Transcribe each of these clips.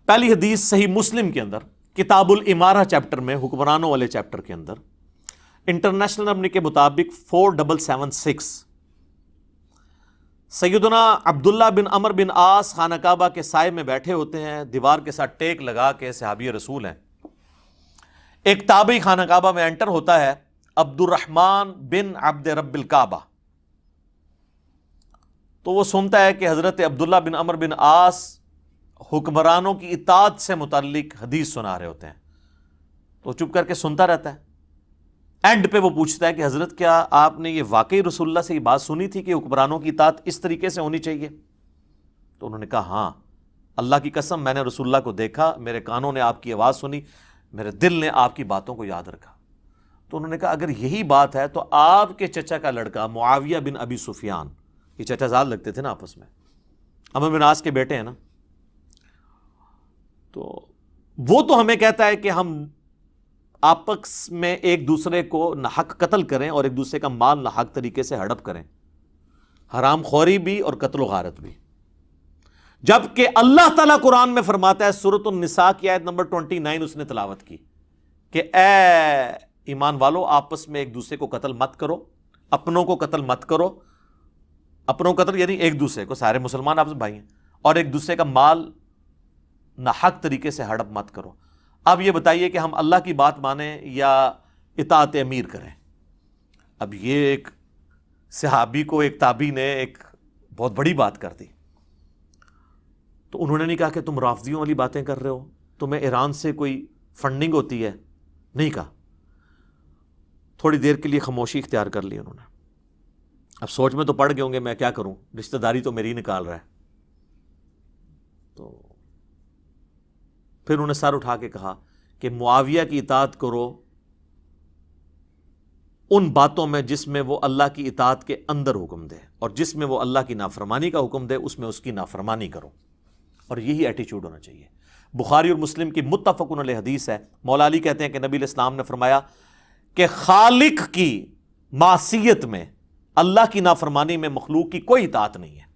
پہلی حدیث صحیح مسلم کے اندر کتاب الامارہ چیپٹر میں، حکمرانوں والے چیپٹر کے اندر، انٹرنیشنل نمبر کے مطابق 4776، سیدنا عبداللہ بن عمر بن عاص خانہ کعبہ کے سائے میں بیٹھے ہوتے ہیں، دیوار کے ساتھ ٹیک لگا کے، صحابی رسول ہیں۔ ایک تابعی خانہ کعبہ میں انٹر ہوتا ہے، عبد الرحمن بن عبد رب الکعبہ، تو وہ سنتا ہے کہ حضرت عبداللہ بن عمر بن عاص حکمرانوں کی اطاعت سے متعلق حدیث سنا رہے ہوتے ہیں، تو چپ کر کے سنتا رہتا ہے۔ اینڈ پہ وہ پوچھتا ہے کہ حضرت کیا آپ نے یہ واقعی رسول اللہ سے یہ بات سنی تھی کہ حکمرانوں کی اطاعت اس طریقے سے ہونی چاہیے؟ تو انہوں نے کہا ہاں، اللہ کی قسم میں نے رسول اللہ کو دیکھا، میرے کانوں نے آپ کی آواز سنی، میرے دل نے آپ کی باتوں کو یاد رکھا۔ تو انہوں نے کہا اگر یہی بات ہے تو آپ کے چچا کا لڑکا معاویہ بن ابی سفیان، یہ چچا زاد لگتے تھے نا آپس میں، عمرو بن عاص کے بیٹے ہیں نا، تو وہ تو ہمیں کہتا ہے کہ ہم آپس میں ایک دوسرے کو ناحق قتل کریں اور ایک دوسرے کا مال ناحق طریقے سے ہڑپ کریں، حرام خوری بھی اور قتل و غارت بھی، جبکہ اللہ تعالیٰ قرآن میں فرماتا ہے، سورۃ النساء کی آیت نمبر 29 اس نے تلاوت کی کہ اے ایمان والو آپس میں ایک دوسرے کو قتل مت کرو، اپنوں کو قتل مت کرو، اپنوں قتل یعنی ایک دوسرے کو، سارے مسلمان آپس بھائی ہیں، اور ایک دوسرے کا مال ناحق طریقے سے ہڑپ مت کرو۔ اب یہ بتائیے کہ ہم اللہ کی بات مانیں یا اطاعت امیر کریں؟ اب یہ ایک صحابی کو ایک تابعی نے ایک بہت بڑی بات کر دی، تو انہوں نے نہیں کہا کہ تم رافضیوں والی باتیں کر رہے ہو، تمہیں ایران سے کوئی فنڈنگ ہوتی ہے، نہیں کہا، تھوڑی دیر کے لیے خاموشی اختیار کر لی انہوں نے۔ اب سوچ میں تو پڑ گئے ہوں گے میں کیا کروں، رشتہ داری تو میری نکال رہا ہے، تو پھر انہوں نے سر اٹھا کے کہا کہ معاویہ کی اطاعت کرو ان باتوں میں جس میں وہ اللہ کی اطاعت کے اندر حکم دے، اور جس میں وہ اللہ کی نافرمانی کا حکم دے اس میں اس کی نافرمانی کرو، اور یہی ایٹیچیوڈ ہونا چاہیے۔ بخاری اور مسلم کی متفق علیہ حدیث ہے، مولا علی کہتے ہیں کہ نبی علیہ السلام نے فرمایا کہ خالق کی معصیت میں، اللہ کی نافرمانی میں مخلوق کی کوئی اطاعت نہیں ہے۔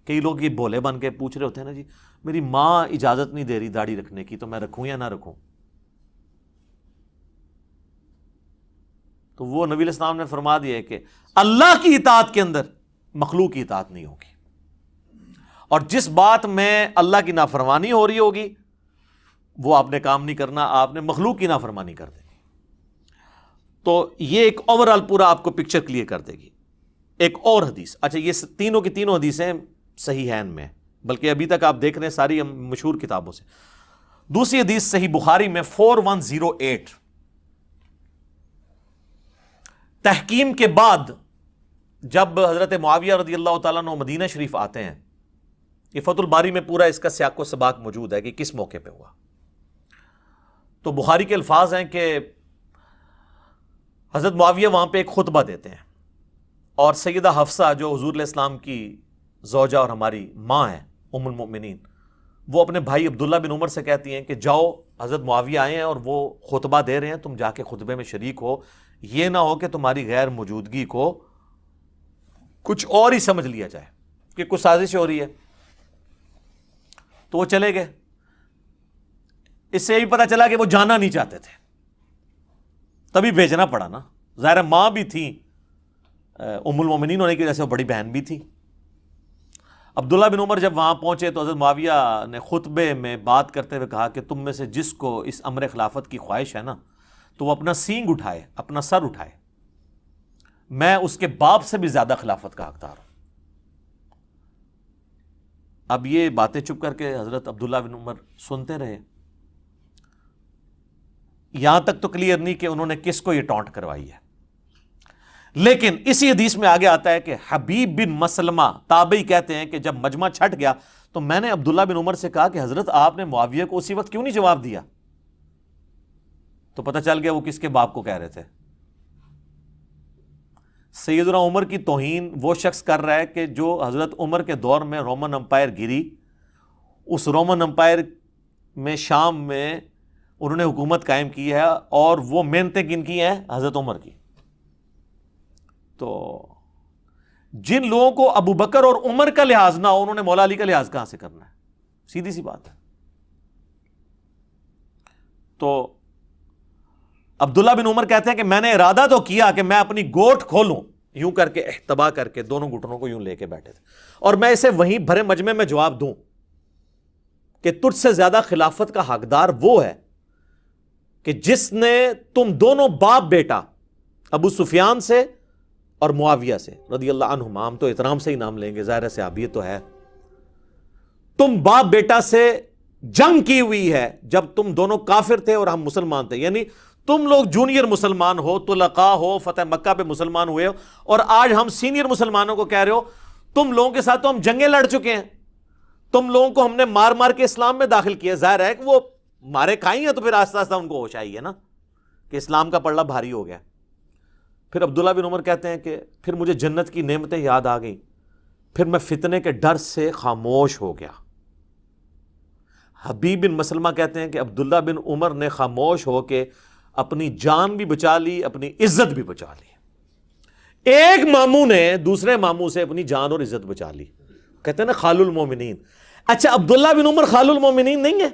کئی لوگ یہ بھولے بن کے پوچھ رہے ہوتے ہیں نا، جی میری ماں اجازت نہیں دے رہی داڑھی رکھنے کی تو میں رکھوں یا نہ رکھوں؟ تو وہ نبی علیہ السلام نے فرما دیا ہے کہ اللہ کی اطاعت کے اندر مخلوق کی اطاعت نہیں ہوگی، اور جس بات میں اللہ کی نافرمانی ہو رہی ہوگی وہ آپ نے کام نہیں کرنا، آپ نے مخلوق کی نافرمانی کر دینی۔ تو یہ ایک اوورآل پورا آپ کو پکچر کلیئر کر دے گی۔ ایک اور حدیث، اچھا یہ تینوں کی تینوں حدیثیں صحیحین میں، بلکہ ابھی تک آپ دیکھ رہے ہیں ساری مشہور کتابوں سے۔ دوسری حدیث صحیح بخاری میں 4108، تحکیم کے بعد جب حضرت معاویہ رضی اللہ تعالیٰ عنہ مدینہ شریف آتے ہیں، یہ فتح الباری میں پورا اس کا سیاق و سباق موجود ہے کہ کس موقع پہ ہوا۔ تو بخاری کے الفاظ ہیں کہ حضرت معاویہ وہاں پہ ایک خطبہ دیتے ہیں، اور سیدہ حفصہ جو حضور علیہ السلام کی زوجہ اور ہماری ماں ہیں ام المؤمنین، وہ اپنے بھائی عبداللہ بن عمر سے کہتی ہیں کہ جاؤ حضرت معاویہ آئے ہیں اور وہ خطبہ دے رہے ہیں، تم جا کے خطبے میں شریک ہو، یہ نہ ہو کہ تمہاری غیر موجودگی کو کچھ اور ہی سمجھ لیا جائے کہ کچھ سازش ہو رہی ہے۔ تو وہ چلے گئے، اس سے یہی پتہ چلا کہ وہ جانا نہیں چاہتے تھے، تبھی بھیجنا پڑا نا، ظاہر ماں بھی تھی، ام المومنین ہونے کی وجہ سے وہ بڑی بہن بھی تھی۔ عبداللہ بن عمر جب وہاں پہنچے تو حضرت معاویہ نے خطبے میں بات کرتے ہوئے کہا کہ تم میں سے جس کو اس امر خلافت کی خواہش ہے نا، تو وہ اپنا سینگ اٹھائے، اپنا سر اٹھائے، میں اس کے باپ سے بھی زیادہ خلافت کا حقدار ہوں۔ اب یہ باتیں چپ کر کے حضرت عبداللہ بن عمر سنتے رہے، یہاں تک تو کلیئر نہیں کہ انہوں نے کس کو یہ ٹونٹ کروائی ہے، لیکن اسی حدیث میں آگے آتا ہے کہ حبیب بن مسلمہ تابعی کہتے ہیں کہ جب مجمع چھٹ گیا تو میں نے عبداللہ بن عمر سے کہا کہ حضرت آپ نے معاویہ کو اسی وقت کیوں نہیں جواب دیا؟ تو پتہ چل گیا وہ کس کے باپ کو کہہ رہے تھے۔ سیدنا عمر کی توہین وہ شخص کر رہا ہے کہ جو حضرت عمر کے دور میں رومن امپائر گری، اس رومن امپائر میں شام میں انہوں نے حکومت قائم کی ہے، اور وہ محنتیں کن کی ہیں؟ حضرت عمر کی۔ تو جن لوگوں کو ابو بکر اور عمر کا لحاظ نہ ہو، انہوں نے مولا علی کا لحاظ کہاں سے کرنا ہے؟ سیدھی سی بات ہے۔ تو عبداللہ بن عمر کہتے ہیں کہ میں نے ارادہ تو کیا کہ میں اپنی گوٹ کھولوں، یوں کر کے احتبا کر کے دونوں گھٹنوں کو یوں لے کے بیٹھے تھے، اور میں اسے وہیں بھرے مجمع میں جواب دوں کہ تجھ سے زیادہ خلافت کا حقدار وہ ہے کہ جس نے تم دونوں باپ بیٹا ابو سفیان سے اور معاویہ سے رضی اللہ عنہما، ہم تو احترام سے ہی نام لیں گے، ظاہر صحابیت تو ہے، تم باپ بیٹا سے جنگ کی ہوئی ہے جب تم دونوں کافر تھے اور ہم مسلمان تھے، یعنی تم لوگ جونیئر مسلمان ہو، طلقاء ہو، فتح مکہ پہ مسلمان ہوئے ہو، اور آج ہم سینئر مسلمانوں کو کہہ رہے ہو تم لوگوں کے ساتھ تو ہم جنگیں لڑ چکے ہیں، تم لوگوں کو ہم نے مار مار کے اسلام میں داخل کیا۔ ظاہر ہے کہ وہ مارے کھائی ہیں تو پھر آہستہ آہستہ ان کو ہوش آئی ہے نا کہ اسلام کا پلڑا بھاری ہو گیا۔ پھر عبداللہ بن عمر کہتے ہیں کہ پھر مجھے جنت کی نعمتیں یاد آ گئیں، پھر میں فتنے کے ڈر سے خاموش ہو گیا۔ حبیب بن مسلمہ کہتے ہیں کہ عبداللہ بن عمر نے خاموش ہو کے اپنی جان بھی بچا لی، اپنی عزت بھی بچا لی۔ ایک ماموں نے دوسرے ماموں سے اپنی جان اور عزت بچا لی، کہتے ہیں نا خال المومنین۔ اچھا عبداللہ بن عمر خال المومنین نہیں ہے؟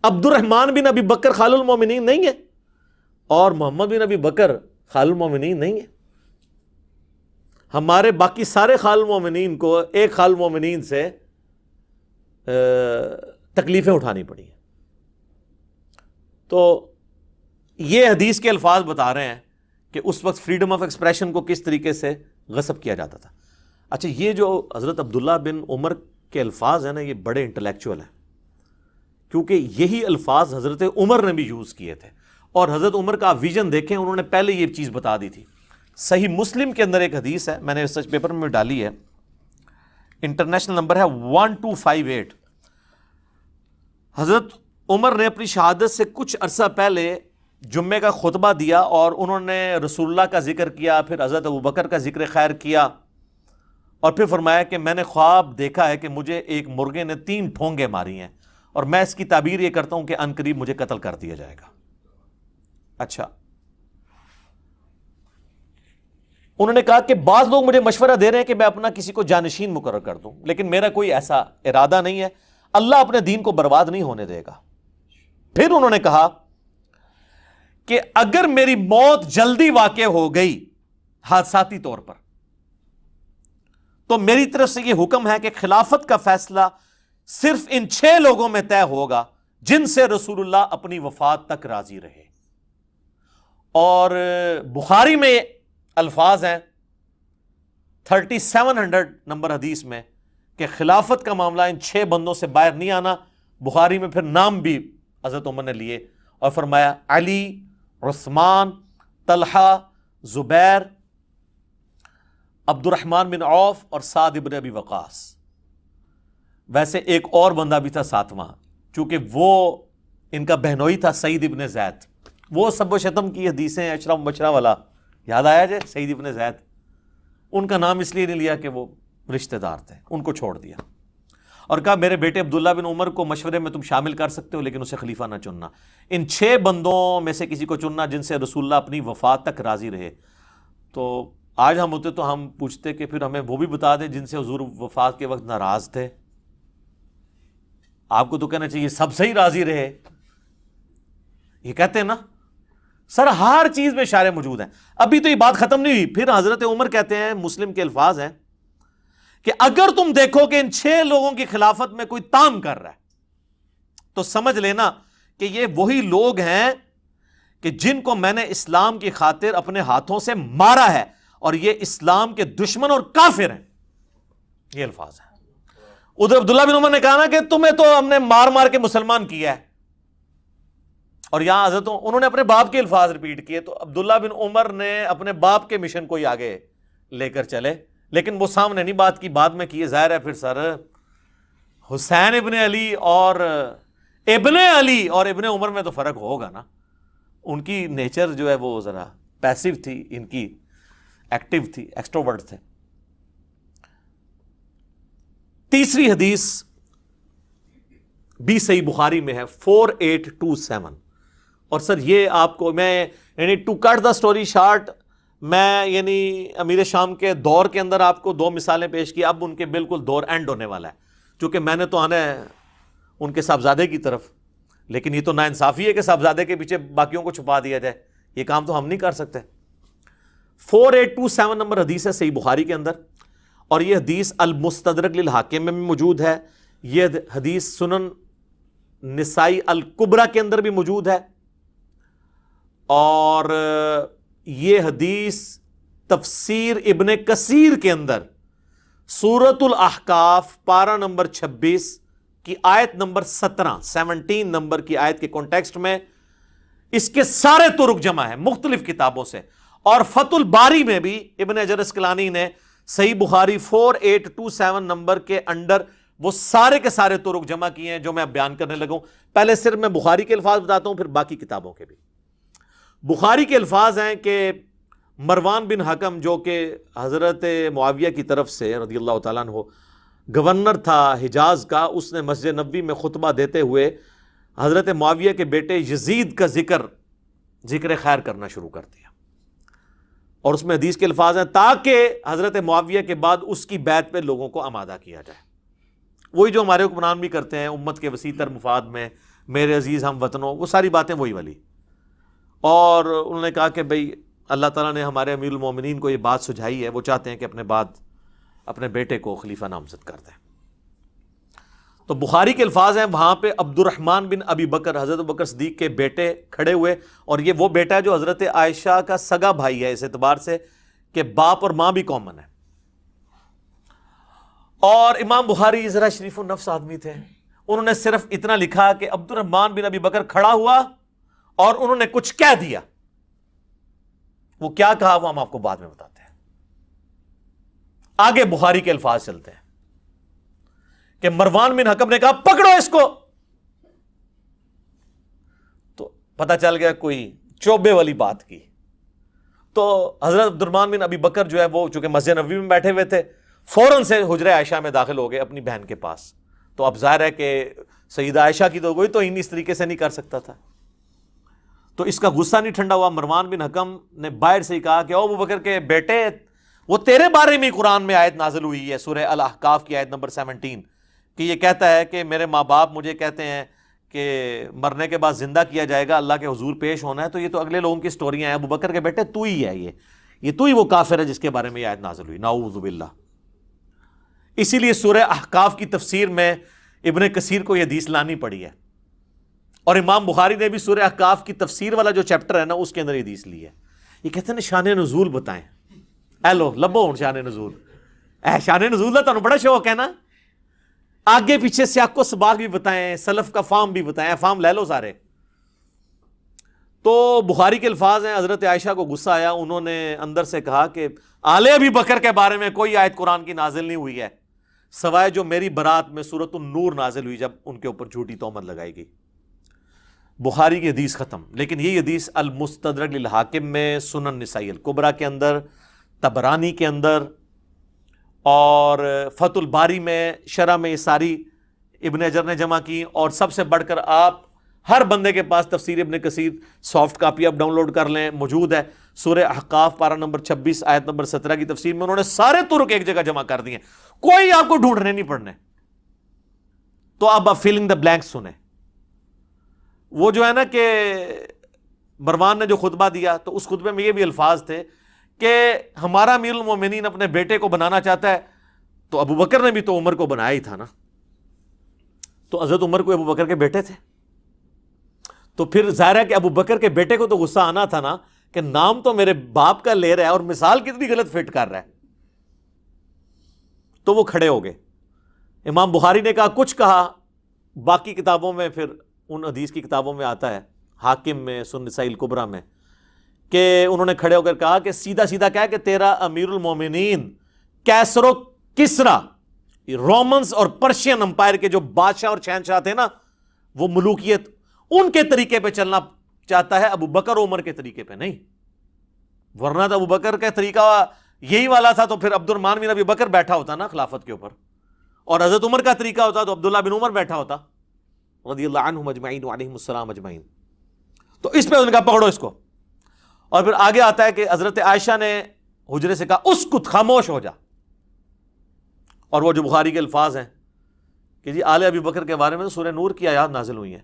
عبد الرحمن بن ابی بکر خال المومنین نہیں ہے؟ اور محمد بن ابی بکر خال المومنین نہیں ہے؟ ہمارے باقی سارے خال المومنین کو ایک خال المومنین سے تکلیفیں اٹھانی پڑی ہیں۔ تو یہ حدیث کے الفاظ بتا رہے ہیں کہ اس وقت فریڈم آف ایکسپریشن کو کس طریقے سے غصب کیا جاتا تھا۔ اچھا یہ جو حضرت عبداللہ بن عمر کے الفاظ ہیں نا، یہ بڑے انٹلیکچوئل ہیں، کیونکہ یہی الفاظ حضرت عمر نے بھی یوز کیے تھے، اور حضرت عمر کا ویژن دیکھیں، انہوں نے پہلے یہ چیز بتا دی تھی۔ صحیح مسلم کے اندر ایک حدیث ہے، میں نے ریسرچ پیپر میں ڈالی ہے، انٹرنیشنل نمبر ہے 1258۔ حضرت عمر نے اپنی شہادت سے کچھ عرصہ پہلے جمعے کا خطبہ دیا، اور انہوں نے رسول اللہ کا ذکر کیا، پھر حضرت ابوبکر کا ذکر خیر کیا، اور پھر فرمایا کہ میں نے خواب دیکھا ہے کہ مجھے ایک مرغے نے 3 ٹھونگے ماری ہیں، اور میں اس کی تعبیر یہ کرتا ہوں کہ ان قریب مجھے قتل کر دیا جائے گا۔ اچھا انہوں نے کہا کہ بعض لوگ مجھے مشورہ دے رہے ہیں کہ میں اپنا کسی کو جانشین مقرر کر دوں، لیکن میرا کوئی ایسا ارادہ نہیں ہے، اللہ اپنے دین کو برباد نہیں ہونے دے گا۔ پھر انہوں نے کہا کہ اگر میری موت جلدی واقع ہو گئی حادثاتی طور پر، تو میری طرف سے یہ حکم ہے کہ خلافت کا فیصلہ صرف ان 6 لوگوں میں طے ہوگا جن سے رسول اللہ اپنی وفات تک راضی رہے۔ اور بخاری میں الفاظ ہیں 3700 نمبر حدیث میں کہ خلافت کا معاملہ ان 6 بندوں سے باہر نہیں آنا۔ بخاری میں پھر نام بھی حضرت عمر نے لیے اور فرمایا علی، عثمان، طلحہ، زبیر، عبد الرحمن بن عوف اور سعد ابن ابی وقاص۔ ویسے ایک اور بندہ بھی تھا 7واں، چونکہ وہ ان کا بہنوئی تھا سعید ابن زید، وہ سب و شتم کی حدیثیں اشرا مبشرہ والا یاد آیا جائے، سعید ابن زید، ان کا نام اس لیے نہیں لیا کہ وہ رشتہ دار تھے، ان کو چھوڑ دیا اور کہا میرے بیٹے عبداللہ بن عمر کو مشورے میں تم شامل کر سکتے ہو، لیکن اسے خلیفہ نہ چننا، ان 6 بندوں میں سے کسی کو چننا جن سے رسول اللہ اپنی وفات تک راضی رہے۔ تو آج ہم ہوتے تو ہم پوچھتے کہ پھر ہمیں وہ بھی بتا دیں جن سے حضور وفات کے وقت ناراض تھے۔ آپ کو تو کہنا چاہیے سب سے ہی راضی رہے، یہ کہتے ہیں نا سر ہر چیز میں اشارے موجود ہیں۔ ابھی تو یہ بات ختم نہیں ہوئی، پھر حضرت عمر کہتے ہیں، مسلم کے الفاظ ہیں کہ اگر تم دیکھو کہ ان 6 لوگوں کی خلافت میں کوئی تام کر رہا ہے تو سمجھ لینا کہ یہ وہی لوگ ہیں کہ جن کو میں نے اسلام کی خاطر اپنے ہاتھوں سے مارا ہے، اور یہ اسلام کے دشمن اور کافر ہیں۔ یہ الفاظ ہیں۔ ادھر عبداللہ بن عمر نے کہا نا کہ تمہیں تو ہم نے مار مار کے مسلمان کیا ہے، اور یہاں حضرت انہوں نے اپنے باپ کے الفاظ ریپیٹ کیے، تو عبداللہ بن عمر نے اپنے باپ کے مشن کو ہی آگے لے کر چلے، لیکن وہ سامنے نہیں بات کی، بعد میں کیے۔ ظاہر ہے پھر سر حسین ابن علی اور ابن عمر میں تو فرق ہوگا نا، ان کی نیچر جو ہے وہ ذرا پیسیو تھی، ان کی ایکٹیو تھی، ایکسٹروورٹ تھے۔ تیسری حدیث بھی صحیح بخاری میں ہے 4827، اور سر یہ آپ کو میں یعنی to cut the story short, میں یعنی امیر شام کے دور کے اندر آپ کو 2 مثالیں پیش کی، اب ان کے بالکل دور اینڈ ہونے والا ہے، چونکہ میں نے تو آنا ہے ان کے صاحبزادے کی طرف، لیکن یہ تو ناانصافی ہے کہ صاحبزادے کے پیچھے باقیوں کو چھپا دیا جائے، یہ کام تو ہم نہیں کر سکتے۔ 4827 نمبر حدیث ہے صحیح بخاری کے اندر، اور یہ حدیث المستدرک للحاکم میں بھی موجود ہے، یہ حدیث سنن نسائی الکبریٰ کے اندر بھی موجود ہے، اور یہ حدیث تفسیر ابن کثیر کے اندر سورۃ الاحقاف پارہ نمبر 26 کی آیت نمبر 17 نمبر کی آیت کے کانٹیکسٹ میں اس کے سارے طرق جمع ہیں مختلف کتابوں سے، اور فتح الباری میں بھی ابن حجر اسقلانی نے صحیح بخاری 4827 نمبر کے انڈر وہ سارے کے سارے طرق جمع کیے ہیں جو میں اب بیان کرنے لگا ہوں۔ پہلے صرف میں بخاری کے الفاظ بتاتا ہوں، پھر باقی کتابوں کے بھی۔ بخاری کے الفاظ ہیں کہ مروان بن حکم جو کہ حضرت معاویہ کی طرف سے رضی اللہ تعالیٰ عنہ گورنر تھا حجاز کا، اس نے مسجد نبوی میں خطبہ دیتے ہوئے حضرت معاویہ کے بیٹے یزید کا ذکر خیر کرنا شروع کر دیا، اور اس میں حدیث کے الفاظ ہیں تاکہ حضرت معاویہ کے بعد اس کی بیعت پہ لوگوں کو آمادہ کیا جائے۔ وہی جو ہمارے حکمران بھی کرتے ہیں امت کے وسیع تر مفاد میں، میرے عزیز ہم وطنوں، وہ ساری باتیں وہی والی۔ اور انہوں نے کہا کہ بھئی اللہ تعالیٰ نے ہمارے امیر المومنین کو یہ بات سجھائی ہے، وہ چاہتے ہیں کہ اپنے بیٹے کو خلیفہ نامزد کر دیں۔ تو بخاری کے الفاظ ہیں وہاں پہ عبد الرحمن بن ابی بکر، حضرت ابوبکر صدیق کے بیٹے کھڑے ہوئے، اور یہ وہ بیٹا ہے جو حضرت عائشہ کا سگا بھائی ہے اس اعتبار سے کہ باپ اور ماں بھی کامن ہے۔ اور امام بخاری ذرا شریف النفس آدمی تھے، انہوں نے صرف اتنا لکھا کہ عبد الرحمن بن ابی بکر کھڑا ہوا اور انہوں نے کچھ کہہ دیا، وہ کیا کہا وہ ہم آپ کو بعد میں بتاتے ہیں۔ آگے بخاری کے الفاظ چلتے ہیں کہ مروان بن حکم نے کہا پکڑو اس کو، تو پتہ چل گیا کوئی چوبے والی بات کی۔ تو حضرت عبد الرحمن بن ابی بکر جو ہے وہ چونکہ مسجد نبوی میں بیٹھے ہوئے تھے، فوراً سے حجرہ عائشہ میں داخل ہو گئے اپنی بہن کے پاس۔ تو اب ظاہر ہے کہ سیدہ عائشہ کی تو کوئی تو اس طریقے سے نہیں کر سکتا تھا، تو اس کا غصہ نہیں ٹھنڈا ہوا۔ مروان بن حکم نے باہر سے ہی کہا کہ او ابو بکر کے بیٹے، وہ تیرے بارے میں قرآن میں آیت نازل ہوئی ہے سورہ الاحقاف کی آیت نمبر 17 کہ یہ کہتا ہے کہ میرے ماں باپ مجھے کہتے ہیں کہ مرنے کے بعد زندہ کیا جائے گا، اللہ کے حضور پیش ہونا ہے، تو یہ تو اگلے لوگوں کی سٹوریاں ہیں، ابو بکر کے بیٹے تو ہی ہے، یہ تو ہی وہ کافر ہے جس کے بارے میں یہ آیت نازل ہوئی، نعوذ باللہ۔ اسی لیے سورہ احقاف کی تفسیر میں ابن کثیر کو یہ حدیث لانی پڑی ہے، اور امام بخاری نے بھی سورہ احقاف کی تفسیر والا جو چیپٹر ہے نا اس کے اندر یہ حدیث لی ہے۔ یہ کہتے ہیں شان نزول بتائیں، اے لو لبو ہوں شان نزول، شان نزول کا تمہیں بڑا شوق ہے نا، آگے پیچھے سیاق و سباق بھی بتائیں، سلف کا فام بھی بتائیں، فام لے لو سارے۔ تو بخاری کے الفاظ ہیں حضرت عائشہ کو غصہ آیا، انہوں نے اندر سے کہا کہ آل ابی بکر کے بارے میں کوئی آیت قرآن کی نازل نہیں ہوئی ہے سوائے جو میری برات میں سورۃ النور نازل ہوئی جب ان کے اوپر جھوٹی تہمت لگائی گئی۔ بخاری کی حدیث ختم، لیکن یہ حدیث المستدرک للحاکم میں، سنن نسائی الکبریٰ کے اندر، طبرانی کے اندر، اور فتح الباری میں شرح میں یہ ساری ابن حجر نے جمع کی، اور سب سے بڑھ کر آپ ہر بندے کے پاس تفسیر ابن کثیر سافٹ کاپی آپ ڈاؤن لوڈ کر لیں، موجود ہے سورہ احقاف پارہ نمبر 26 آیت نمبر 17 کی تفسیر میں انہوں نے سارے طرق ایک جگہ جمع کر دیے، کوئی آپ کو ڈھونڈنے نہیں پڑنے۔ تو اب آپ فیلنگ دا بلینک سنیں۔ وہ جو ہے نا کہ مروان نے جو خطبہ دیا تو اس خطبے میں یہ بھی الفاظ تھے کہ ہمارا امیر المومنین اپنے بیٹے کو بنانا چاہتا ہے، تو ابو بکر نے بھی تو عمر کو بنایا ہی تھا نا، تو حضرت عمر کو ابو بکر کے بیٹے تھے، تو پھر ظاہر ہے کہ ابو بکر کے بیٹے کو تو غصہ آنا تھا نا کہ نام تو میرے باپ کا لے رہا ہے اور مثال کتنی غلط فٹ کر رہا ہے۔ تو وہ کھڑے ہو گئے، امام بخاری نے کہا کچھ کہا، باقی کتابوں میں پھر ان حدیث کی کتابوں میں آتا ہے، حاکم میں، سنن نسائی الکبریٰ میں، کہ انہوں نے کھڑے ہو کر کہا کہ سیدھا سیدھا کہا کہ تیرا امیر المومنین کیسر و کسرا، رومنز اور پرشین امپائر کے جو بادشاہ اور شہنشاہ تھے نا، وہ ملوکیت ان کے طریقے پہ چلنا چاہتا ہے، ابو بکر و عمر کے طریقے پہ نہیں، ورنہ تو ابو بکر کا طریقہ یہی والا تھا تو پھر عبد الرحمن بن ابی بکر بیٹھا ہوتا نا خلافت کے اوپر، اور حضرت عمر کا طریقہ ہوتا تو عبداللہ بن عمر بیٹھا ہوتا رضی اللہ عنہم اجمعین وعلیہم السلام اجمعین۔ تو اس پہ ان کا پکڑو اس کو، اور پھر آگے آتا ہے کہ حضرت عائشہ نے حجرے سے کہا اسکت، خاموش ہو جا، اور وہ جو بخاری کے الفاظ ہیں کہ جی آل ابی بکر کے بارے میں تو سورہ نور کی آیات نازل ہوئی ہیں،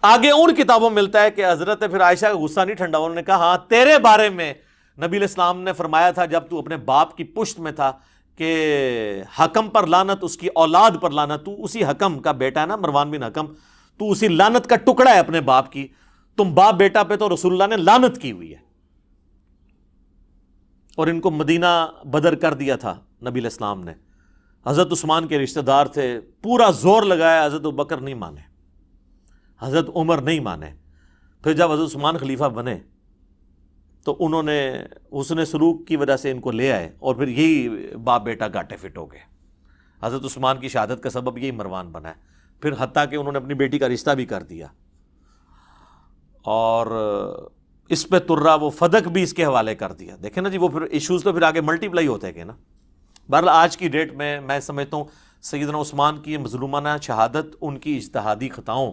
آگے ان کتابوں میں ملتا ہے کہ حضرت پھر عائشہ کا غصہ نہیں ٹھنڈا، انہوں نے کہا ہاں تیرے بارے میں نبی علیہ السلام نے فرمایا تھا جب تو اپنے باپ کی پشت میں تھا کہ حکم پر لعنت، اس کی اولاد پر لعنت، تو اسی حکم کا بیٹا ہے نا مروان بن حکم، تو اسی لعنت کا ٹکڑا ہے اپنے باپ کی، تم باپ بیٹا پہ تو رسول اللہ نے لعنت کی ہوئی ہے۔ اور ان کو مدینہ بدر کر دیا تھا نبی علیہ السلام نے، حضرت عثمان کے رشتہ دار تھے، پورا زور لگایا، حضرت ابوبکر نہیں مانے، حضرت عمر نہیں مانے، پھر جب حضرت عثمان خلیفہ بنے تو انہوں نے حسن سلوک کی وجہ سے ان کو لے آئے، اور پھر یہی باپ بیٹا گاٹے فٹ ہو گئے۔ حضرت عثمان کی شہادت کا سبب یہی مروان بنا ہے، پھر حتیٰ کہ انہوں نے اپنی بیٹی کا رشتہ بھی کر دیا، اور اس پہ ترا وہ فدق بھی اس کے حوالے کر دیا۔ دیکھیں نا جی، وہ پھر ایشوز تو پھر آگے ملٹی پلائی ہوتے گئے نا۔ بہرحال آج کی ڈیٹ میں سمجھتا ہوں سیدنا عثمان کی مظلومانہ شہادت ان کی اجتہادی خطاؤں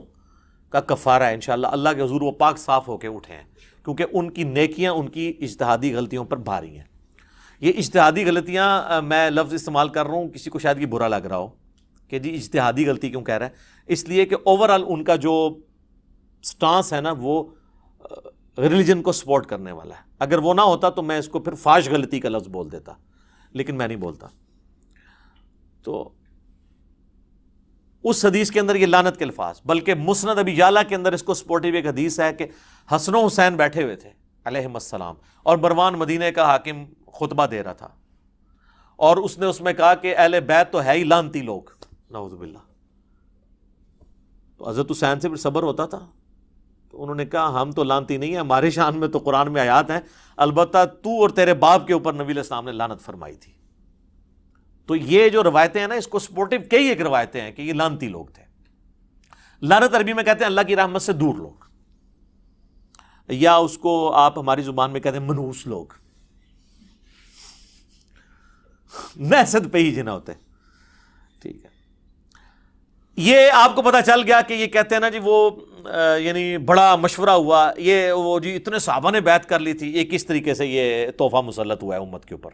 کا کفارہ ہے، انشاءاللہ اللہ کے حضور وہ پاک صاف ہو کے اٹھے ہیں، کیونکہ ان کی نیکیاں ان کی اجتہادی غلطیوں پر بھاری ہیں۔ یہ اجتہادی غلطیاں میں لفظ استعمال کر رہا ہوں، کسی کو شاید یہ برا لگ رہا ہو کہ جی اجتہادی غلطی کیوں کہہ رہا ہے، اس لیے کہ اوورآل ان کا جو سٹانس ہے نا وہ ریلیجن کو سپورٹ کرنے والا ہے۔ اگر وہ نہ ہوتا تو میں اس کو پھر فاش غلطی کا لفظ بول دیتا، لیکن میں نہیں بولتا۔ تو اس حدیث کے اندر یہ لعنت کے الفاظ، بلکہ مسند ابی یعلا کے اندر اس کو سپورٹیو ایک حدیث ہے کہ حسن و حسین بیٹھے ہوئے تھے علیہم السلام، اور مروان مدینہ کا حاکم خطبہ دے رہا تھا، اور اس نے اس میں کہا کہ اہل بیت تو ہے ہی لعنتی لوگ، نعوذ باللہ۔ تو حضرت حسین سے پھر صبر ہوتا تھا، تو انہوں نے کہا ہم تو لعنتی نہیں ہیں، ہمارے شان میں تو قرآن میں آیات ہیں، البتہ تو اور تیرے باپ کے اوپر نبی علیہ السلام نے لعنت فرمائی تھی۔ تو یہ جو روایتیں ہیں نا، اس کو سپورٹیو کئی ایک روایتیں ہیں کہ یہ لعنتی لوگ تھے۔ لعنت عربی میں کہتے ہیں اللہ کی رحمت سے دور لوگ، یا اس کو آپ ہماری زبان میں کہتے ہیں منحوس لوگ، نحست پہ ہی جنا ہوتے ہیں۔ ٹھیک ہے، یہ آپ کو پتہ چل گیا کہ یہ کہتے ہیں نا جی وہ یعنی بڑا مشورہ ہوا، یہ وہ جی اتنے صحابہ نے بیعت کر لی تھی، یہ کس طریقے سے یہ تحفہ مسلط ہوا ہے امت کے اوپر۔